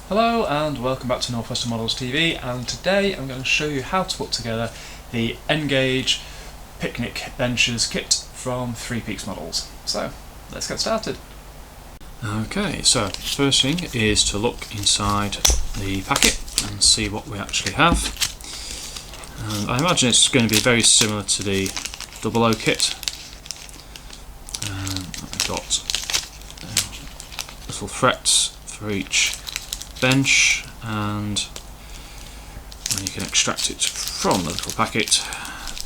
Hello and welcome back to Northwestern Models TV, and today I'm going to show you how to put together the N-Gage picnic benches kit from Three Peaks Models. So let's get started. Okay, so first thing is to look inside the packet and see what we actually have. I imagine it's going to be very similar to the Double O kit. We've got little frets for each bench, and when you can extract it from the little packet,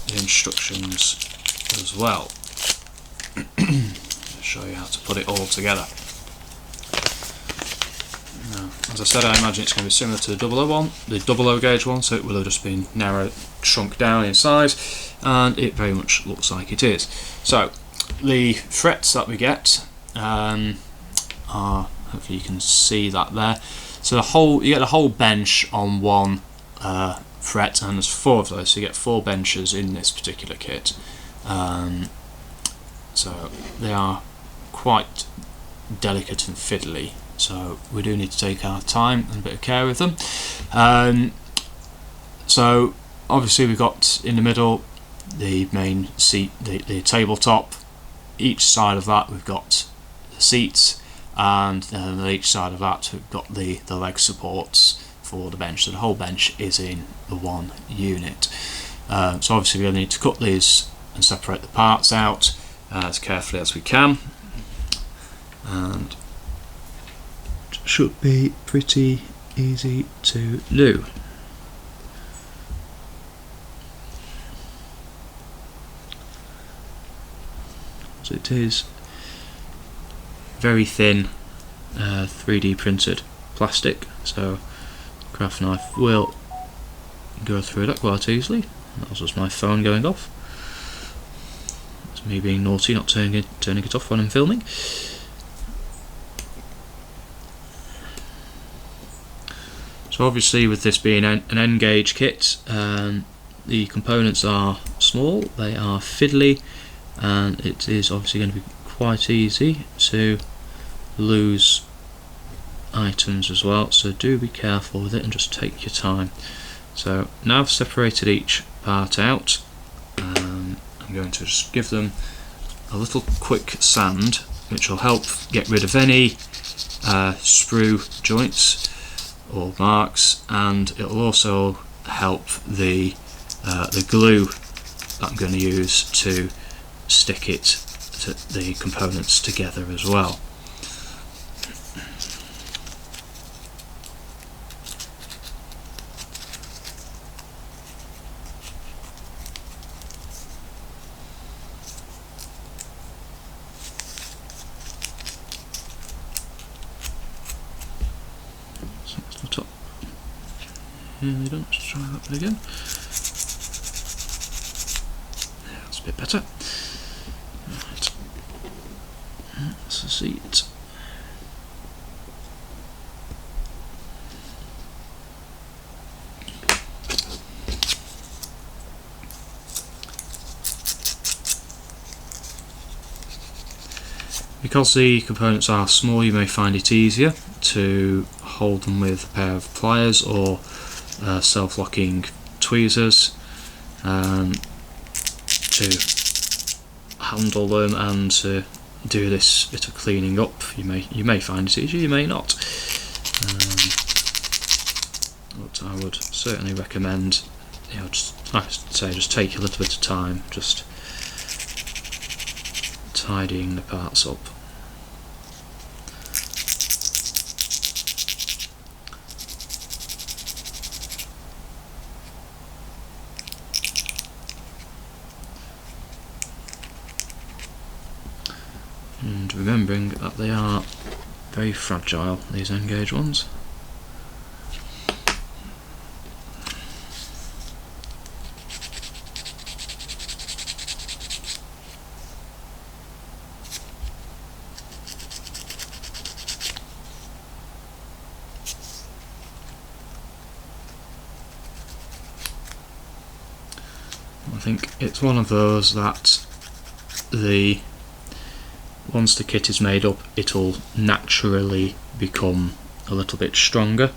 the instructions as well. I'll show you how to put it all together. Now, as I said, I imagine it's going to be similar to the Double O gauge one, so it will have just been shrunk down in size, and it very much looks like it is. So the frets that we get are, hopefully you can see that there. So you get the whole bench on one fret, and there's 4 of those, so you get 4 benches in this particular kit. So they are quite delicate and fiddly, so we do need to take our time and a bit of care with them. So obviously we've got in the middle the main seat, the tabletop. Each side of that we've got the seats, and then on each side of that we've got the leg supports for the bench. So the whole bench is in the one unit. So obviously we'll need to cut these and separate the parts out as carefully as we can, and it should be pretty easy to do. So it is very thin 3D printed plastic, so craft knife will go through that quite easily. That was just my phone going off. It's me being naughty, not turning it off when I'm filming. So obviously, with this being an N-Gage kit, the components are small, they are fiddly, and it is obviously going to be quite easy to lose items as well, so do be careful with it and just take your time. So now I've separated each part out, I'm going to just give them a little quick sand, which will help get rid of any sprue joints or marks, and it will also help the glue that I'm going to use to stick the components together as well. So that's the top. Nearly done. Let's try that bit again. Yeah, that's a bit better. Right. That's the seat. Because the components are small, you may find it easier to hold them with a pair of pliers or self-locking tweezers to handle them and to do this bit of cleaning up. You may find it easier, you may not. But I would certainly recommend, just like I say, just take a little bit of time, just tidying the parts up. And remembering that they are very fragile, these N-Gage ones. I think it's one of those that once the kit is made up, it'll naturally become a little bit stronger,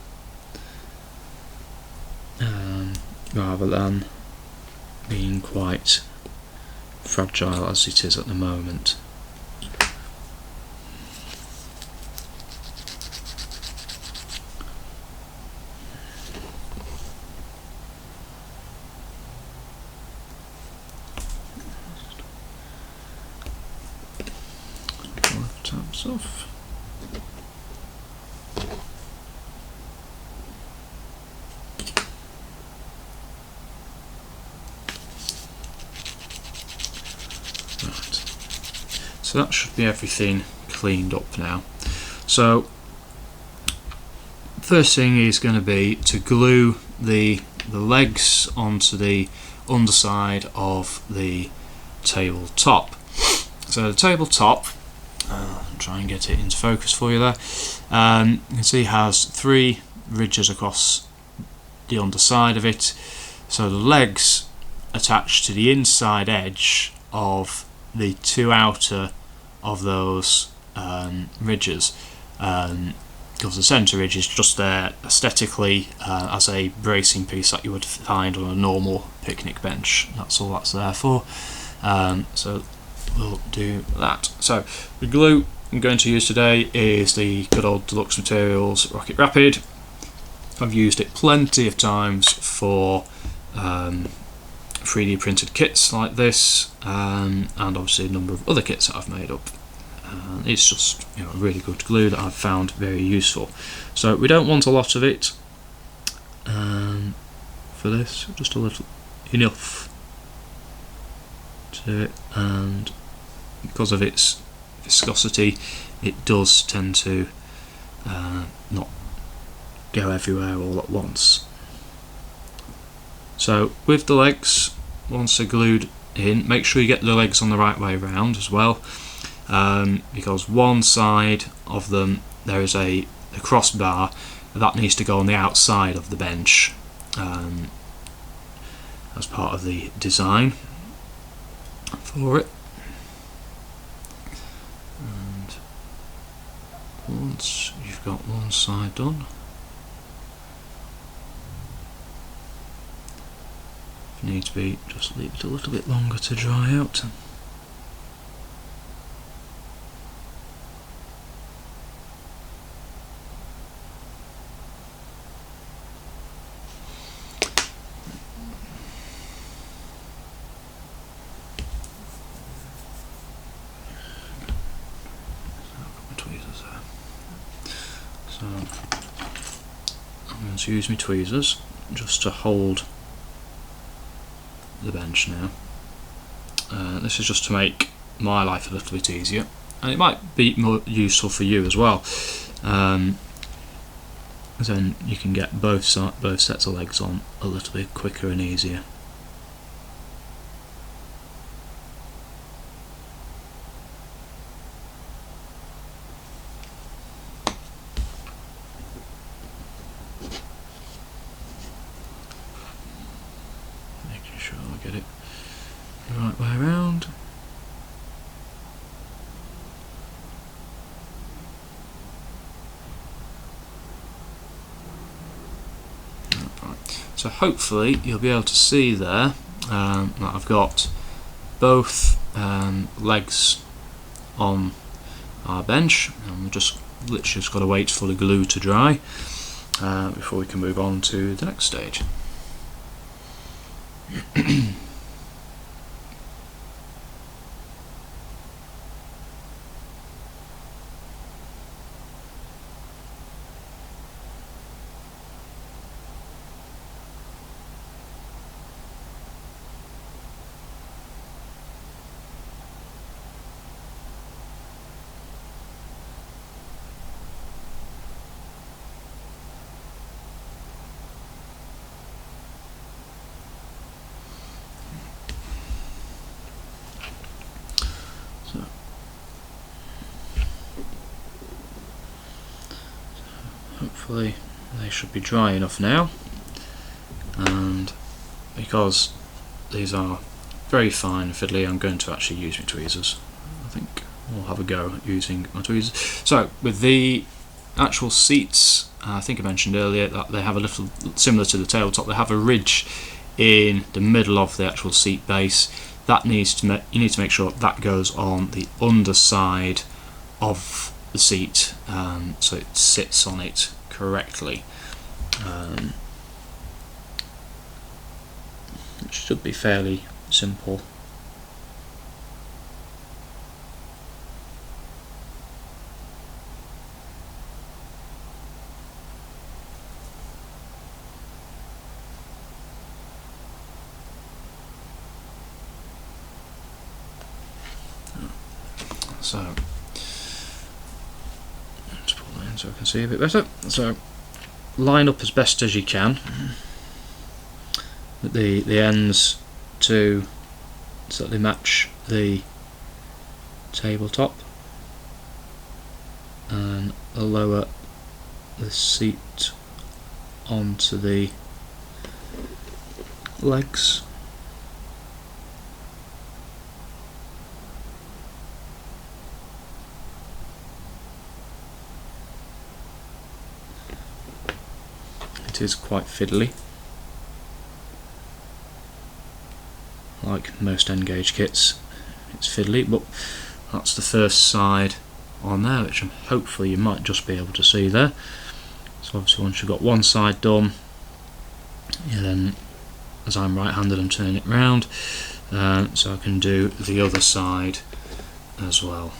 rather than being quite fragile as it is at the moment. Tabs off. So that should be everything cleaned up now. So first thing is going to be to glue the legs onto the underside of the tabletop. So the tabletop, I'll try and get it into focus for you there. You can see it has 3 ridges across the underside of it. So the legs attach to the inside edge of the 2 outer of those ridges, because the centre ridge is just there aesthetically as a bracing piece that you would find on a normal picnic bench. That's all that's there for. So we'll do that. So the glue I'm going to use today is the good old Deluxe Materials Rocket Rapid. I've used it plenty of times for 3D printed kits like this, and obviously a number of other kits that I've made up. It's just, you know, a really good glue that I've found very useful. So we don't want a lot of it for this, just a little enough to do it, and because of its viscosity it does tend to not go everywhere all at once. So with the legs, once they're glued in, make sure you get the legs on the right way round as well, because one side of them there is a crossbar that needs to go on the outside of the bench as part of the design for it. And once you've got one side done, if need to be, just leave it a little bit longer to dry out. So I'm going to use my tweezers just to hold the bench now. This is just to make my life a little bit easier, and it might be more useful for you as well. Then you can get both sets of legs on a little bit quicker and easier. Making sure I get it the right way around. So hopefully you'll be able to see there that I've got both legs on our bench, and we've just literally got to wait for the glue to dry before we can move on to the next stage. Hopefully they should be dry enough now, and because these are very fine and fiddly, I'm going to actually use my tweezers. I think we'll have a go at using my tweezers. So with the actual seats, I think I mentioned earlier that they have a little, similar to the tabletop, they have a ridge in the middle of the actual seat base. That needs to you need to make sure that goes on the underside of the seat, so it sits on it correctly. It should be fairly simple. So let's pull that in so I can see a bit better. So line up as best as you can the ends to so that they match the tabletop, and lower the seat onto the legs. It is quite fiddly, like most N-Gage kits. It's fiddly, but that's the first side on there, which hopefully you might just be able to see there. So obviously once you've got one side done, then, as I'm right-handed, I'm turning it round, so I can do the other side as well.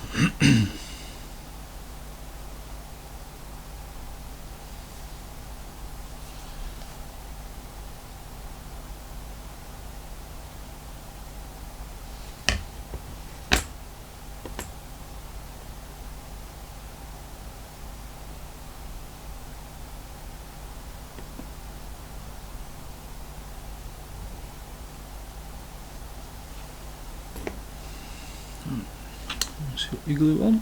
Let's put your glue on.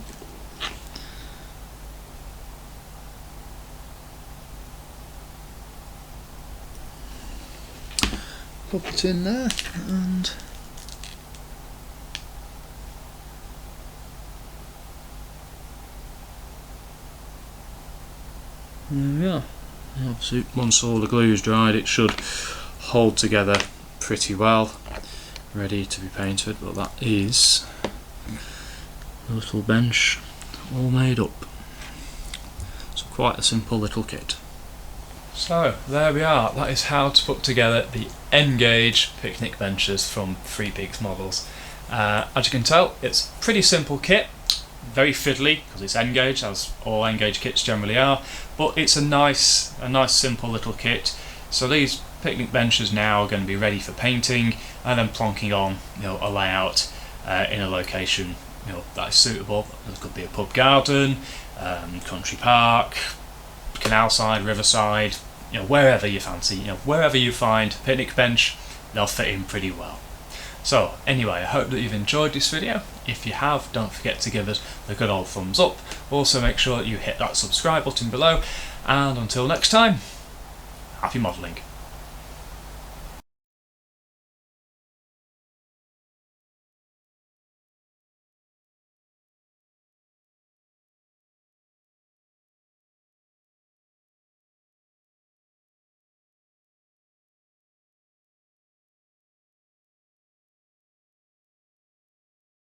Pop it in there, and there we are. Obviously, once all the glue is dried, it should hold together pretty well, ready to be painted. But that is the little bench all made up. So quite a simple little kit. So there we are, that is how to put together the N-Gage picnic benches from Three Peaks Models. As you can tell, it's a pretty simple kit, very fiddly because it's N-Gage, as all N-Gage kits generally are, but it's a nice simple little kit. So these picnic benches now are going to be ready for painting and then plonking on, a layout in a location that is suitable. There could be a pub garden, country park, canal side, riverside, wherever you fancy, wherever you find a picnic bench, they'll fit in pretty well. So anyway, I hope that you've enjoyed this video. If you have, don't forget to give us the good old thumbs up. Also make sure that you hit that subscribe button below, and until next time, happy modelling.